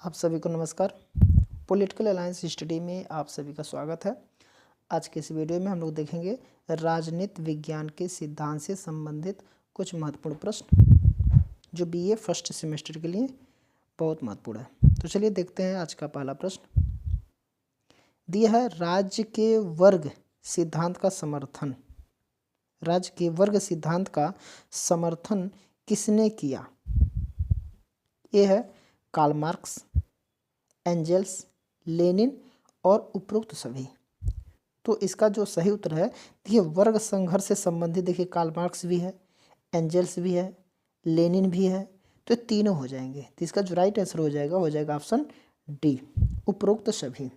आप सभी को नमस्कार। पॉलिटिकल अलायंस स्टडी में आप सभी का स्वागत है। आज के इस वीडियो में हम लोग देखेंगे राजनीति विज्ञान के सिद्धांत से संबंधित कुछ महत्वपूर्ण प्रश्न जो बीए फर्स्ट सेमेस्टर के लिए बहुत महत्वपूर्ण है। तो चलिए देखते हैं आज का पहला प्रश्न। दिया है राज्य के वर्ग सिद्धांत का समर्थन। राज्य के वर्ग सिद्धांत का समर्थन किसने किया? ये है कार्ल मार्क्स, एंजेल्स, लेनिन और उपरोक्त सभी। तो इसका जो सही उत्तर है देखिए वर्ग संघर्ष से संबंधित, देखिए कार्ल मार्क्स भी है, एंजेल्स भी है, लेनिन भी है, तो तीनों हो जाएंगे। तो इसका जो राइट आंसर हो जाएगा ऑप्शन डी, उपरोक्त सभी।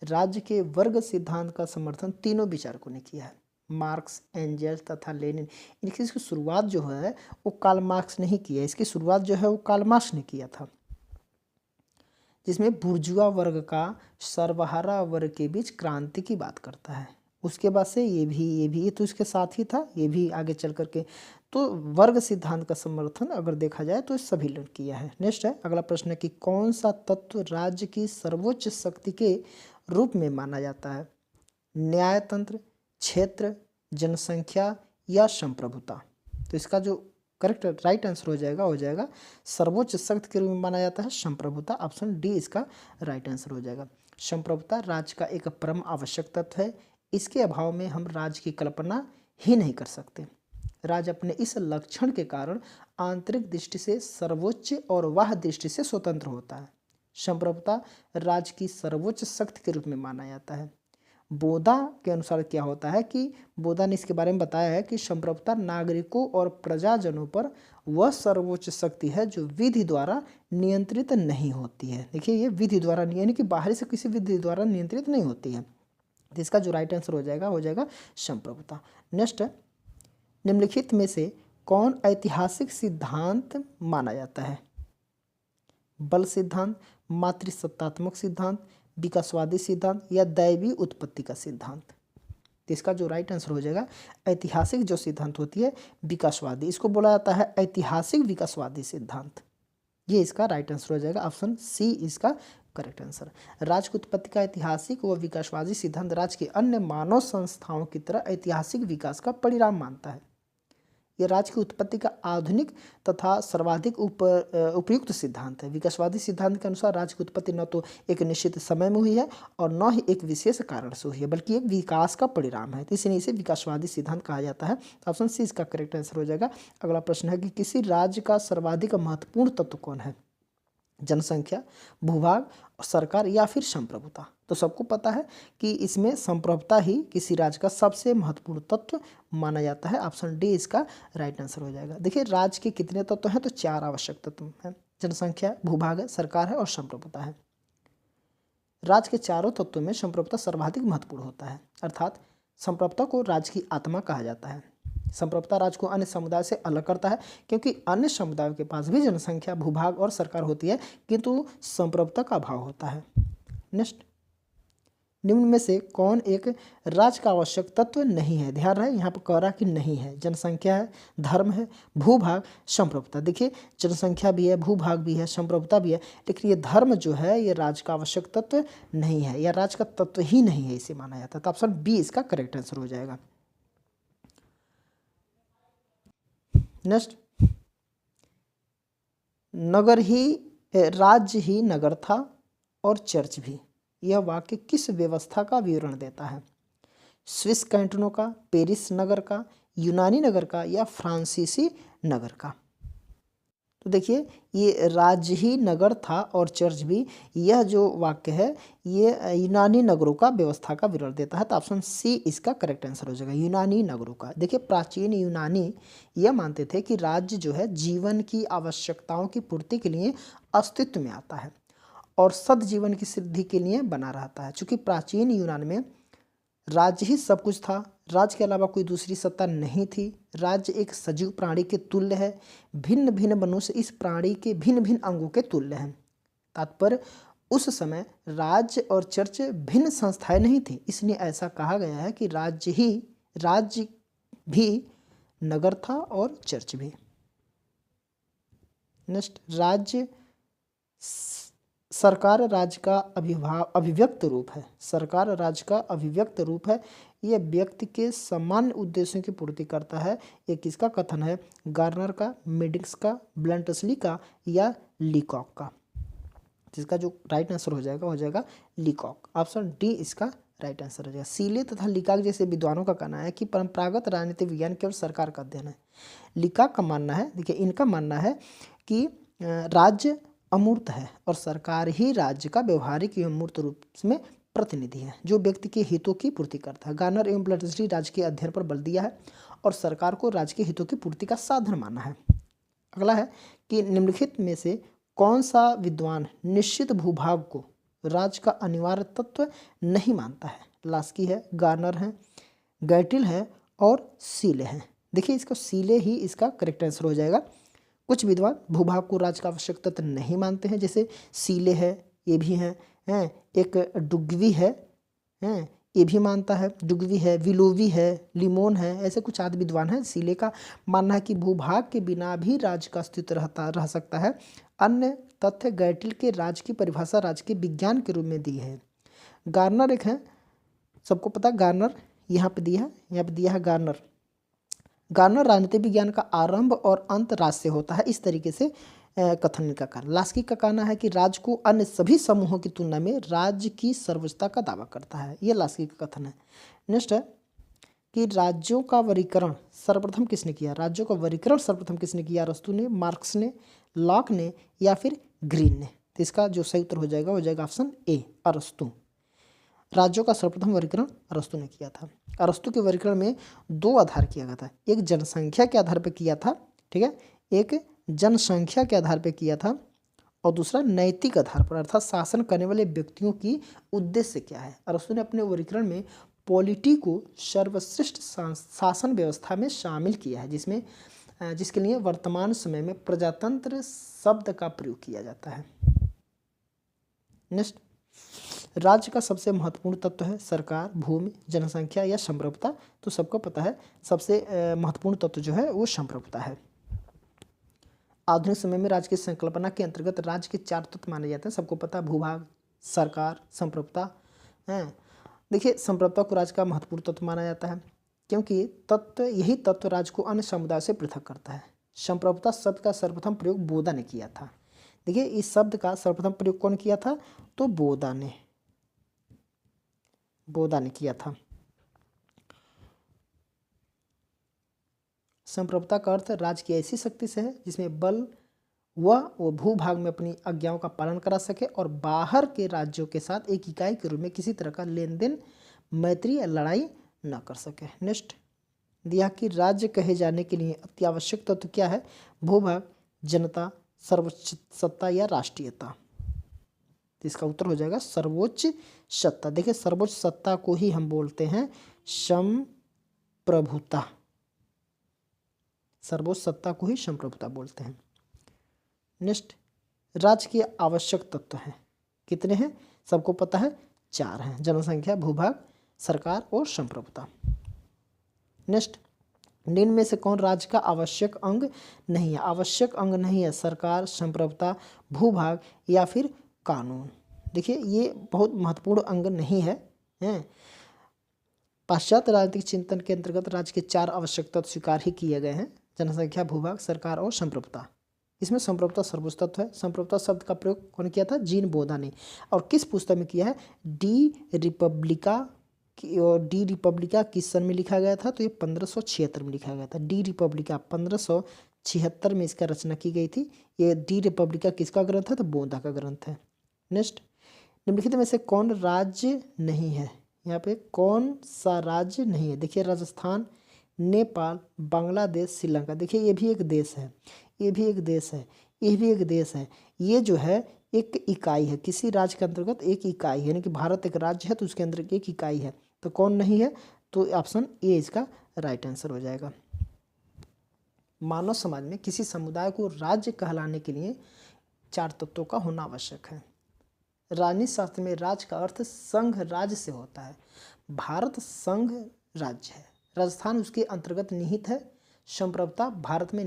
राज्य के वर्ग सिद्धांत का समर्थन तीनों विचारकों ने किया है, मार्क्स, एंजेल्स तथा लेनिन। इसकी शुरुआत जो है वो कार्ल मार्क्स ने ही किया, इसकी शुरुआत जो है वो कार्ल मार्क्स ने किया था, जिसमें बुर्जुआ वर्ग का सर्वहारा वर्ग के बीच क्रांति की बात करता है। उसके बाद से ये भी तो इसके साथ ही था, ये भी आगे चल करके। तो वर्ग सिद्धांत का समर्थन अगर देखा जाए तो सभी लोग किया है। नेक्स्ट है अगला प्रश्न है कि कौन सा तत्व राज्य की सर्वोच्च शक्ति के रूप में माना जाता है? न्यायतंत्र, क्षेत्र, जनसंख्या या संप्रभुता? तो इसका जो करेक्ट राइट आंसर हो जाएगा सर्वोच्च शक्ति के रूप में माना जाता है संप्रभुता। ऑप्शन डी इसका राइट आंसर हो जाएगा। संप्रभुता राज्य का एक परम आवश्यक तत्व है, इसके अभाव में हम राज्य की कल्पना ही नहीं कर सकते। राज्य अपने इस लक्षण के कारण आंतरिक दृष्टि से सर्वोच्च और बाह्य दृष्टि से स्वतंत्र होता है। संप्रभुता राज्य की सर्वोच्च शक्ति के रूप में माना जाता है। बोधा के अनुसार क्या होता है कि बोधा ने इसके बारे में बताया है कि संप्रभुता नागरिकों और प्रजाजनों पर वह सर्वोच्च शक्ति है जो विधि द्वारा नियंत्रित नहीं होती है। देखिए ये विधि द्वारा, यानी कि बाहरी से किसी विधि द्वारा नियंत्रित नहीं होती है। तो इसका जो राइट आंसर हो जाएगा संप्रभुता। नेक्स्ट है निम्नलिखित में से कौन ऐतिहासिक सिद्धांत माना जाता है? बल सिद्धांत, मातृसत्तात्मक सिद्धांत, विकासवादी सिद्धांत या दैवी उत्पत्ति का सिद्धांत? तो इसका जो राइट आंसर हो जाएगा ऐतिहासिक जो सिद्धांत होती है विकासवादी, इसको बोला जाता है ऐतिहासिक विकासवादी सिद्धांत। ये इसका राइट आंसर हो जाएगा, ऑप्शन सी इसका करेक्ट आंसर। राज्य की उत्पत्ति का ऐतिहासिक व विकासवादी सिद्धांत राज्य के अन्य मानव संस्थाओं की तरह ऐतिहासिक विकास का परिणाम मानता है। यह राज्य की उत्पत्ति का आधुनिक तथा सर्वाधिक उपयुक्त सिद्धांत है। विकासवादी सिद्धांत के अनुसार राज्य की उत्पत्ति न तो एक निश्चित समय में हुई है और न ही एक विशेष कारण से हुई है, बल्कि एक विकास का परिणाम है। तो इसलिए इसे विकासवादी सिद्धांत कहा जाता है। ऑप्शन सी इसका करेक्ट आंसर हो जाएगा। अगला प्रश्न है कि किसी राज्य का सर्वाधिक महत्वपूर्ण तत्व कौन है? जनसंख्या, भूभाग, सरकार या फिर संप्रभुता? तो सबको पता है कि इसमें संप्रभुता ही किसी राज्य का सबसे महत्वपूर्ण तत्व माना जाता है। ऑप्शन डी इसका राइट आंसर हो जाएगा। देखिए राज्य के कितने तत्व हैं? तो 4 आवश्यक तत्व हैं, जनसंख्या, भूभाग है, सरकार है और संप्रभुता है। राज्य के चारों तत्वों में संप्रभुता सर्वाधिक महत्वपूर्ण होता है, अर्थात संप्रभुता को राज्य की आत्मा कहा जाता है। संप्रभुता राज्य को अन्य समुदाय से अलग करता है, क्योंकि अन्य समुदायों के पास भी जनसंख्या, भूभाग और सरकार होती है, किंतु संप्रभुता का अभाव होता है। नेक्स्ट, निम्न में से कौन एक राज्य का आवश्यक तत्व नहीं है? ध्यान रहे यहाँ पर कह रहा कि नहीं है। जनसंख्या है, धर्म है, भूभाग, संप्रभुता। देखिए जनसंख्या भी है, भूभाग भी है, संप्रभुता भी है, लेकिन ये धर्म जो है ये राज्य का आवश्यक तत्व नहीं है, या राज्य का तत्व ही नहीं है, इसे माना जाता है। तो ऑप्शन बी इसका करेक्ट आंसर हो जाएगा। नेक्स्ट, राज्य ही नगर था और चर्च भी, यह वाक्य किस व्यवस्था का विवरण देता है? स्विस कैंटोनों का, पेरिस नगर का, यूनानी नगर का या फ्रांसीसी नगर का? तो देखिए ये राज्य ही नगर था और चर्च भी, यह जो वाक्य है ये यूनानी नगरों का व्यवस्था का विवरण देता है। तो ऑप्शन सी इसका करेक्ट आंसर हो जाएगा, यूनानी नगरों का। देखिए प्राचीन यूनानी यह मानते थे कि राज्य जो है जीवन की आवश्यकताओं की पूर्ति के लिए अस्तित्व में आता है और सद्जीवन की सिद्धि के लिए बना रहता है। चूँकि प्राचीन यूनान में राज्य ही सब कुछ था, राज्य के अलावा कोई दूसरी सत्ता नहीं थी। राज्य एक सजीव प्राणी के तुल्य है, भिन्न भिन्न मनुष्य इस प्राणी के भिन्न भिन्न अंगों के तुल्य हैं। तात्पर्य उस समय राज्य और चर्च भिन्न संस्थाएं नहीं थी, इसलिए ऐसा कहा गया है कि राज्य भी नगर था और चर्च भी। नेक्स्ट, राज्य सरकार राज्य का अभिव्यक्त रूप है। सरकार राज्य का अभिव्यक्त रूप है। यह व्यक्ति के सामान्य उद्देश्यों की पूर्ति करता है। ये किसका कथन है? गार्नर का, मेडिक्स का, ब्लंटसली का या लीकॉक का? जिसका जो राइट आंसर हो जाएगा लीकॉक। ऑप्शन डी इसका राइट आंसर हो जाएगा। सीले तथा लीकॉक जैसे विद्वानों का कहना है कि परंपरागत राजनीतिक विज्ञान केवल सरकार का अध्ययन है। लीकॉक का मानना है, देखिए इनका मानना है कि राज्य अमूर्त है और सरकार ही राज्य का व्यवहारिक एवं मूर्त रूप में प्रतिनिधि है जो व्यक्ति के हितों की पूर्ति करता है। गार्नर एवं ब्लंटसली राज्य के अध्ययन पर बल दिया है और सरकार को राज्य के हितों की पूर्ति का साधन माना है। अगला है कि निम्नलिखित में से कौन सा विद्वान निश्चित भूभाग को राज्य का अनिवार्य तत्व नहीं मानता है? लास्की है, गार्नर है, गैटिल है और सीले हैं। देखिए इसका सीले ही इसका करेक्ट आंसर हो जाएगा। कुछ विद्वान भूभाग को राज्य का आवश्यक तत्व नहीं मानते हैं, जैसे सीले है, ये भी हैं, एक डुग्वी है, ये भी मानता है, डुग्वी है, विलोवी है, लिमोन है, ऐसे कुछ आदि विद्वान हैं। सीले का मानना है कि भूभाग के बिना भी राज्य का अस्तित्व रह सकता है। अन्य तथ्य गैटिल के राज्य की परिभाषा राज्य के विज्ञान के रूप में दी है। गार्नर एक है, सबको पता, गार्नर यहाँ पे दिया है गार्नर। गार्नर राजनीतिक विज्ञान का आरंभ और अंत राज्य से होता है, इस तरीके से कथन का कारण। लास्की का कहना है कि राज्य को अन्य सभी समूहों की तुलना में राज्य की सर्वोच्चता का दावा करता है, यह लास्की का कथन है। नेक्स्ट है कि राज्यों का वर्गीकरण सर्वप्रथम किसने किया? राज्यों का वर्गीकरण सर्वप्रथम किसने किया? अरस्तू ने, मार्क्स ने, लॉक ने या फिर ग्रीन ने? तो इसका जो सही उत्तर हो जाएगा ऑप्शन ए, अरस्तू। राज्यों का सर्वप्रथम वर्गीकरण अरस्तू ने किया था। अरस्तू के वर्गीकरण में दो आधार किया गया था, एक जनसंख्या के आधार पर किया था, ठीक है, एक जनसंख्या के आधार पर किया था और दूसरा नैतिक आधार पर, अर्थात शासन करने वाले व्यक्तियों की उद्देश्य क्या है। अरस्तू ने अपने वर्गीकरण में पॉलिटी को सर्वश्रेष्ठ शासन व्यवस्था में शामिल किया है, जिसके लिए वर्तमान समय में प्रजातंत्र शब्द का प्रयोग किया जाता है। नेक्स्ट, राज्य का सबसे महत्वपूर्ण तत्व है सरकार, भूमि, जनसंख्या या संप्रभुता? तो सबको पता है सबसे महत्वपूर्ण तत्व जो है वो संप्रभुता है। आधुनिक समय में राज्य की संकल्पना के अंतर्गत राज्य के 4 तत्व माने जाते हैं, सबको पता, भूभाग, सरकार, संप्रभुता है। देखिए संप्रभुता को राज्य का महत्वपूर्ण तत्व माना जाता है क्योंकि यही तत्व राज्य को अन्य समुदाय से पृथक करता है। संप्रभुता शब्द का सर्वप्रथम प्रयोग बोधा ने किया था। देखिए इस शब्द का सर्वप्रथम प्रयोग कौन किया था? तो बोधा ने किया था। संप्रभुता का अर्थ राज्य की ऐसी शक्ति से है जिसमें बल वो भूभाग में अपनी आज्ञाओं का पालन करा सके और बाहर के राज्यों के साथ एक इकाई के रूप में किसी तरह का लेन देन, मैत्री या लड़ाई न कर सके। नेक्स्ट दिया कि राज्य कहे जाने के लिए अति आवश्यक तत्व क्या है? भूभाग, जनता, सर्वोच्च सत्ता या राष्ट्रीयता? इसका उत्तर हो जाएगा सर्वोच्च सत्ता। देखिए सर्वोच्च सत्ता को ही हम बोलते हैं संप्रभुता। सर्वोच्च सत्ता को ही संप्रभुता बोलते हैं। नेक्स्ट, राज्य के आवश्यक तत्व हैं, कितने हैं? सबको पता है 4 हैं, जनसंख्या, भूभाग, सरकार और संप्रभुता। नेक्स्ट, निम्न में से कौन राज्य का आवश्यक अंग नहीं है? आवश्यक अंग नहीं है सरकार, संप्रभुता, भूभाग या फिर कानून। देखिए ये बहुत महत्वपूर्ण अंग नहीं है, पाश्चात्य राजनीतिक चिंतन के अंतर्गत राज्य के 4 आवश्यक तत्व स्वीकार ही किए गए हैं, जनसंख्या, भूभाग, सरकार और संप्रभुता। इसमें संप्रभुता सर्वोच्च तत्व है। संप्रभुता शब्द का प्रयोग कौन किया था? जीन बोधा ने। और किस पुस्तक में किया है? डी रिपब्लिका किस सन में लिखा गया था? तो ये 1576 में लिखा गया था। डी रिपब्लिका 1576 में इसका रचना की गई थी। ये डी रिपब्लिका किसका ग्रंथ है? तो बोधा का ग्रंथ है। नेक्स्ट, निम्नलिखित में से कौन राज्य नहीं है? यहाँ पे कौन सा राज्य नहीं है? देखिए राजस्थान, नेपाल, बांग्लादेश, श्रीलंका। देखिए ये भी एक देश है, ये भी एक देश है, ये भी एक देश है। ये जो है एक इकाई है, किसी राज्य के अंतर्गत एक इकाई है, यानी कि भारत एक राज्य है तो उसके अंदर एक इकाई है। तो कौन नहीं है? तो ऑप्शन ए इसका राइट आंसर हो जाएगा। मानव समाज में किसी समुदाय को राज्य कहलाने के लिए 4 तत्वों का होना आवश्यक है। राजनीति शास्त्र में राज्य का अर्थ संघ राज्य से होता है। भारत संघ राज्य है, राजस्थान उसके अंतर्गत निहित है, संप्रभुता भारत में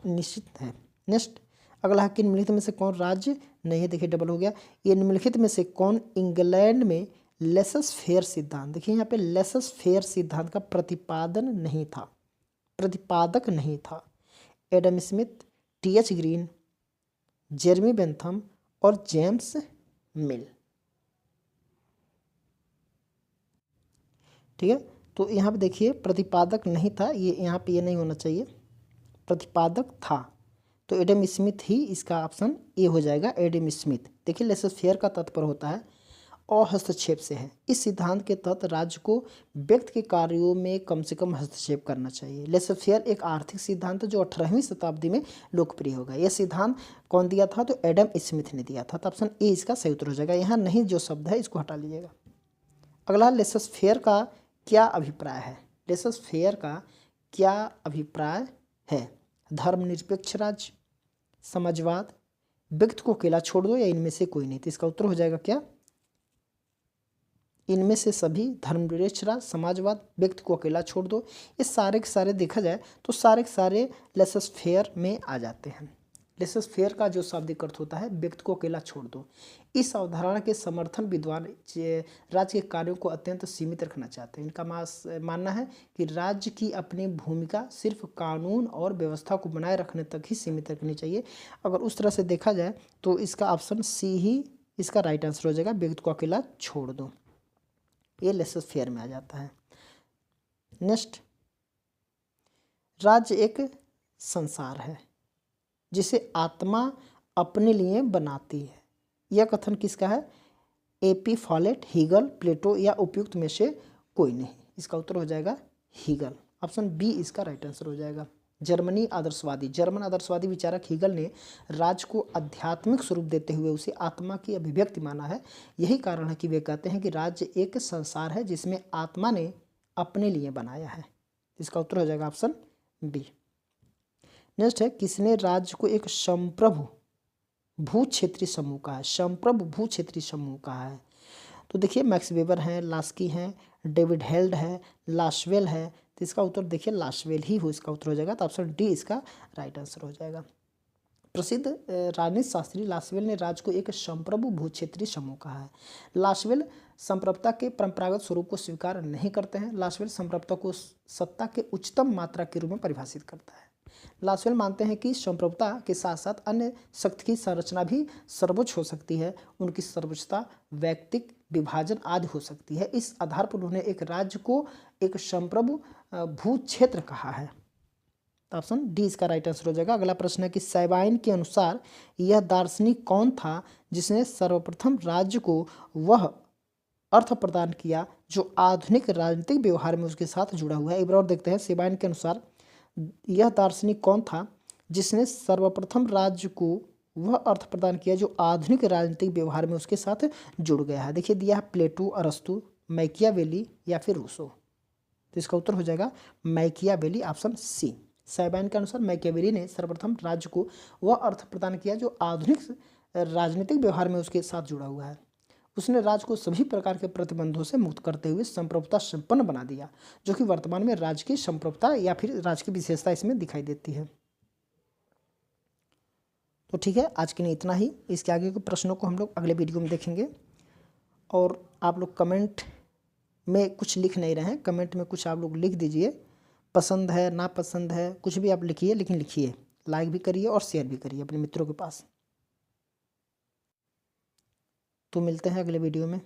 निश्चित है। नेक्स्ट, अगला है कि निम्नलिखित में से कौन राज्य नहीं है, देखिए डबल हो गया। ये निम्नलिखित में से कौन इंग्लैंड में लेसस फेयर सिद्धांत, देखिए यहाँ पे लेसस फेयर सिद्धांत का प्रतिपादन नहीं था, प्रतिपादक नहीं था। Adam Smith, TH. Green, Jeremy Bentham और जेम्स मिल। ठीक है, तो यहाँ पे देखिए प्रतिपादक नहीं था, ये यहाँ पे ये नहीं होना चाहिए, प्रतिपादक था। तो एडम स्मिथ ही इसका ऑप्शन ए हो जाएगा, एडम स्मिथ। देखिए लेसस फेयर का तात्पर्य होता है और हस्तक्षेप से है। इस सिद्धांत के तहत राज्य को व्यक्ति के कार्यों में कम से कम हस्तक्षेप करना चाहिए। लेसस फेयर एक आर्थिक सिद्धांत है जो 18वीं शताब्दी में लोकप्रिय हो गया। यह सिद्धांत कौन दिया था, तो एडम स्मिथ ने दिया था। तो ऑप्शन ए इसका सही उत्तर हो जाएगा। यहाँ नहीं जो शब्द है इसको हटा लीजिएगा। अगला लेसस फेयर का क्या अभिप्राय है, लेसस फेयर का क्या अभिप्राय है। धर्मनिरपेक्ष राज्य, समाजवाद, व्यक्ति को अकेला छोड़ दो या इनमें से कोई नहीं। तो इसका उत्तर हो जाएगा क्या, इनमें से सभी। धर्मनिरपेक्ष राज्य, समाजवाद, व्यक्ति को अकेला छोड़ दो, ये सारे के सारे देखा जाए तो सारे के सारे लेसस फेयर में आ जाते हैं। लेसस फेयर का जो शाब्दिक अर्थ होता है व्यक्ति को अकेला छोड़ दो। इस अवधारणा के समर्थन विद्वान राज्य के कार्यों को अत्यंत सीमित रखना चाहते हैं। इनका मानना है कि राज्य की अपनी भूमिका सिर्फ कानून और व्यवस्था को बनाए रखने तक ही सीमित रखनी चाहिए। अगर उस तरह से देखा जाए तो इसका ऑप्शन सी ही इसका राइट आंसर हो जाएगा, व्यक्ति को अकेला छोड़ दो। ये लेसस फेयर में आ जाता है। नेक्स्ट, राज्य एक संसार है जिसे आत्मा अपने लिए बनाती है। यह कथन किसका है, ए.पी. फॉलेट, हीगल, प्लेटो या उपयुक्त में से कोई नहीं। इसका उत्तर हो जाएगा हीगल। ऑप्शन बी इसका राइट आंसर हो जाएगा। जर्मनी आदर्शवादी, जर्मन आदर्शवादी विचारक हीगल ने राज्य को आध्यात्मिक स्वरूप देते हुए उसे आत्मा की अभिव्यक्ति माना है। यही कारण है कि वे कहते हैं कि राज्य एक संसार है जिसमें आत्मा ने अपने लिए बनाया है। इसका उत्तर हो जाएगा ऑप्शन बी। नेक्स्ट है, किसने राज्य को एक संप्रभु भू क्षेत्रीय समूह कहा है, संप्रभु भू क्षेत्रीय समूह कहा है। तो देखिए मैक्स वेबर हैं, लास्की हैं, डेविड हेल्ड है, लाशवेल है। तो इसका उत्तर देखिए लाशवेल ही हो इसका उत्तर हो जाएगा। तो ऑप्शन डी इसका राइट आंसर हो जाएगा। प्रसिद्ध राजनीति शास्त्री लाशवेल ने राज्य को एक संप्रभु भू क्षेत्रीय समूह कहा है। लाशवेल संप्रभुता के परंपरागत स्वरूप को स्वीकार नहीं करते हैं। लाशवेल संप्रभुता को सत्ता के उच्चतम मात्रा के रूप में परिभाषित करता है। लाशवेल मानते हैं कि संप्रभुता के साथ साथ अन्य शक्ति की संरचना भी सर्वोच्च हो सकती है। उनकी सर्वोच्चता वैयक्तिक विभाजन आदि हो सकती है। इस आधार पर उन्होंने एक राज्य को एक संप्रभु भू क्षेत्र कहा है। तो ऑप्शन डी इसका राइट आंसर हो जाएगा। अगला प्रश्न है कि सैबाइन के अनुसार यह दार्शनिक कौन था जिसने सर्वप्रथम राज्य को वह अर्थ प्रदान किया जो आधुनिक राजनीतिक व्यवहार में उसके साथ जुड़ा हुआ है। एक बार और देखते हैं, सैबाइन के अनुसार यह दार्शनिक कौन था जिसने सर्वप्रथम राज्य को वह अर्थ प्रदान किया जो आधुनिक राजनीतिक व्यवहार में उसके साथ जुड़ गया है। देखिए दिया है प्लेटो, अरस्तु, मैकियावेली या फिर रूसो। तो इसका उत्तर हो जाएगा मैकियावेली, ऑप्शन सी। सैबाइन के अनुसार मैकियावेली ने सर्वप्रथम राज्य को वह अर्थ प्रदान किया जो आधुनिक राजनीतिक व्यवहार में उसके साथ जुड़ा हुआ है। उसने राज्य को सभी प्रकार के प्रतिबंधों से मुक्त करते हुए संप्रभुता संपन्न बना दिया, जो कि वर्तमान में राज्य की संप्रभुता या फिर राज्य की विशेषता इसमें दिखाई देती है। तो ठीक है, आज के लिए इतना ही। इसके आगे के प्रश्नों को हम लोग अगले वीडियो में देखेंगे। और आप लोग कमेंट में कुछ लिख नहीं रहे हैं, कमेंट में कुछ आप लोग लिख दीजिए, पसंद है नापसंद है कुछ भी आप लिखिए, लेकिन लिखिए, लाइक भी करिए और शेयर भी करिए अपने मित्रों के पास। तो मिलते हैं अगले वीडियो में।